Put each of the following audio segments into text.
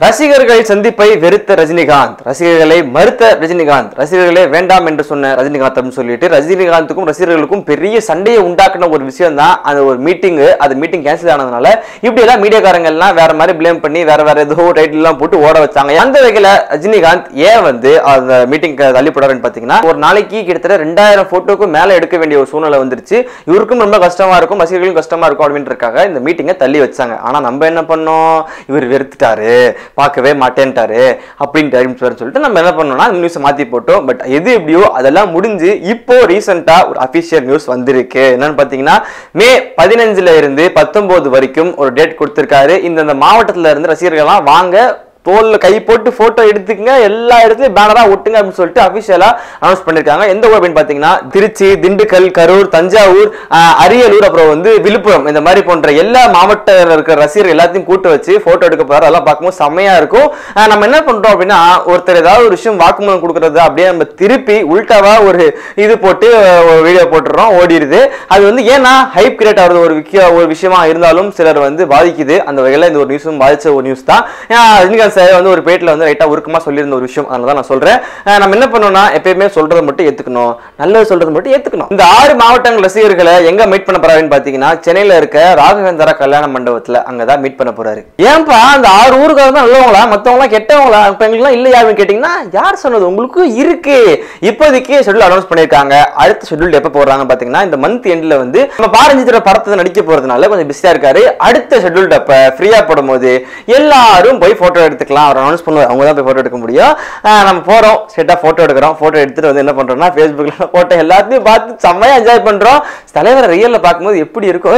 ரசிகர்கள் சந்திப்பை வெறுத்த ரஜினிகாந்த், ரசிகர்களை மறுத்த ரஜினிகாந்த், ரசிகர்களே வேண்டாம் என்று சொன்ன ரஜினிகாந்த் அப்படின்னு சொல்லிட்டு ரஜினிகாந்துக்கும் ரசிகர்களுக்கும் பெரிய சண்டையை உண்டாக்குன ஒரு விஷயம் தான் அந்த ஒரு மீட்டிங். அது மீட்டிங் கேன்சல் ஆனதுனால இப்படி எல்லாம் மீடியாக்காரங்க எல்லாம் வேற மாதிரி பிளேம் பண்ணி வேற ஏதோ டைட்டில் எல்லாம் போட்டு ஓட வச்சாங்க. அந்த வகையில ரஜினிகாந்த் ஏன் அந்த மீட்டிங் தள்ளிப்படாருன்னு பாத்தீங்கன்னா, ஒரு நாளைக்கு கிட்டத்தட்ட 2000 போட்டோக்கும் மேல எடுக்க வேண்டிய ஒரு சூழ்நிலை வந்துருச்சு. இவருக்கும் ரொம்ப கஷ்டமா இருக்கும், ரசிகர்களுக்கும் கஷ்டமா இருக்கும் அப்படின்றதுக்காக இந்த மீட்டிங்கை தள்ளி வச்சாங்க. ஆனா நம்ம என்ன பண்ணோம், இவர் வெறுத்துட்டாரு, பார்க்கவே மாட்டேன்ட்டாரு அப்படின்னு சொல்லிட்டு நம்ம என்ன பண்ணோம்னா நியூஸ் மாத்தி போட்டோம். பட் எது எப்படியோ அதெல்லாம் முடிஞ்சு இப்போ ரீசெண்டா ஒரு அபிஷியல் நியூஸ் வந்திருக்கு. என்னன்னு பாத்தீங்கன்னா, மே 15 இருந்து 19 வரைக்கும் ஒரு டேட் கொடுத்திருக்காரு. இந்த மாவட்டத்துல இருந்து ரசிகர்கள்லாம் வாங்க, தோல்ல கை போட்டு போட்டோ எடுத்துக்கங்க, எல்லா இடத்துலயும் பேனரா ஒட்டுங்க அப்படின்னு சொல்லிட்டு அபிஷியலா அனௌன்ஸ் பண்ணிருக்காங்க. எந்த ஊர் அப்படின்னு பாத்தீங்கன்னா, திருச்சி, திண்டுக்கல், கரூர், தஞ்சாவூர், அரியலூர், அப்புறம் விழுப்புரம், இந்த மாதிரி போன்ற எல்லா மாவட்டத்தில் இருக்கிற ரசிகர்கள் எல்லாத்தையும் கூட்டு வச்சு போட்டோ எடுக்க போறாரு. அதெல்லாம் பார்க்கும்போது செம்மையா இருக்கும். நம்ம என்ன பண்றோம் அப்படின்னா, ஒருத்தர் ஏதாவது ஒரு விஷயம் வாக்குமூலம் கொடுக்கறது அப்படியே நம்ம திருப்பி உள்டாவா ஒரு இது போட்டு வீடியோ போட்டுறோம், ஓடிடுது. அது ஏன்னா ஹைப் கிரியேட் ஆகுறது ஒரு விஷயமா இருந்தாலும் சிலர் பாதிக்குது. அந்த வகையில இந்த ஒரு நியூஸும் பாதிச்ச ஒரு நியூஸ் தான். ஒரு பேட்ல ரைட்டா உருக்கமா சொல்லியிருந்த ஒரு விஷயம், அதனால நான் சொல்றேன். நம்ம என்ன பண்ணோம்னா, எப்பயுமே சொல்றதை மட்டும் ஏத்துக்கணும், நல்லது சொல்றது மட்டும் ஏத்துக்கணும். இந்த 6 மாவட்டங்கள் ரசிகர்களை எங்க மீட் பண்ண போறாருன்னு பாத்தீங்கன்னா, சென்னையில இருக்க ராகவேந்திரா கல்யாண மண்டபத்துல அங்கதான் மீட் பண்ண போறாரு. ஏன்பா அந்த 6 ஊருக்காரங்க தான் நல்லவங்களா, மத்தவங்க எல்லாம் கெட்டவங்களா, இப்ப எங்களுக்கு இல்லையா அப்படின்னு கேட்டீங்கன்னா, யார் சொன்னது, உங்களுக்கு இருக்கு. இப்போதைக்கு ஷெட்யூல் அனௌன்ஸ் பண்ணிருக்காங்க. அடுத்த ஷெட்யூல் எப்ப போடுறாங்க பாத்தீங்கன்னா, இந்த மந்த் எண்ட்ல நம்ம பாரஞ்சித்திர படத்தை நடிக்க போறதுனால கொஞ்சம் பிஸியா இருக்காரு. அடுத்த ஷெட்யூல் அப்ப ஃப்ரீயா போடும்போது எல்லாரும் போய் போட்டோ எடுத்துக்கலாம். அவர் அனௌன்ஸ் பண்ணுவார், அவங்க தான் போய் போட்டோ எடுக்க முடியும். நம்ம போறோம், ஸ்ட்ரெயிட்டா போட்டோ எடுக்கிறோம். போட்டோ எடுத்துட்டு என்ன பண்றோம்னா, Facebookல போட்டோ எல்லாத்தையும் பார்த்து செம்மையா என்ஜாய் பண்றோம். தலைவரை ரியல்ல பார்க்கும்போது எப்படி இருக்கும்,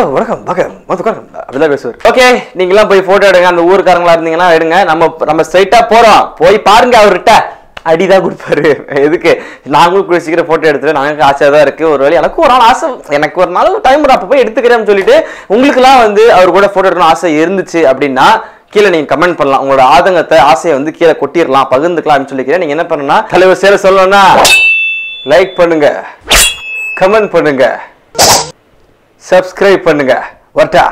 அப்படிதான் பேசுவார். ஓகே, நீங்க எல்லாம் போய் போட்டோ எடுங்க. அந்த ஊருக்காரங்களா இருந்தீங்கன்னா எடுங்க. நம்ம ஸ்ட்ரெயிட்டா போறோம், போய் பாருங்க. அவர்கிட்ட அடிதான் கொடுப்பாரு. எதுக்கு, நாங்களும் கூட சீக்கிரம் போட்டோ எடுத்துட்டு நாங்களுக்கு ஆசையா தான் இருக்கு. ஒரு வேலை எனக்கு ஒரு நாள் ஆசை, எனக்கு ஒரு நாள் டைம் அப்ப போய் எடுத்துக்கிறேன்னு சொல்லிட்டு உங்களுக்கு எல்லாம் அவர் கூட போட்டோ எடுக்கணும் ஆசை இருந்துச்சு அப்படின்னா கீழே நீங்க கமெண்ட் பண்ணலாம். உங்களோட ஆதங்கத்தை, ஆசையை கீழே கொட்டிடலாம், பகிர்ந்துக்கலாம் அப்படின்னு சொல்லிக்கிறேன். நீங்க என்ன பண்ணணும்னா, தலைவர் சேர சொல்லணும்னா லைக் பண்ணுங்க, கமெண்ட் பண்ணுங்க, சப்ஸ்கிரைப் பண்ணுங்க. வரட்டா.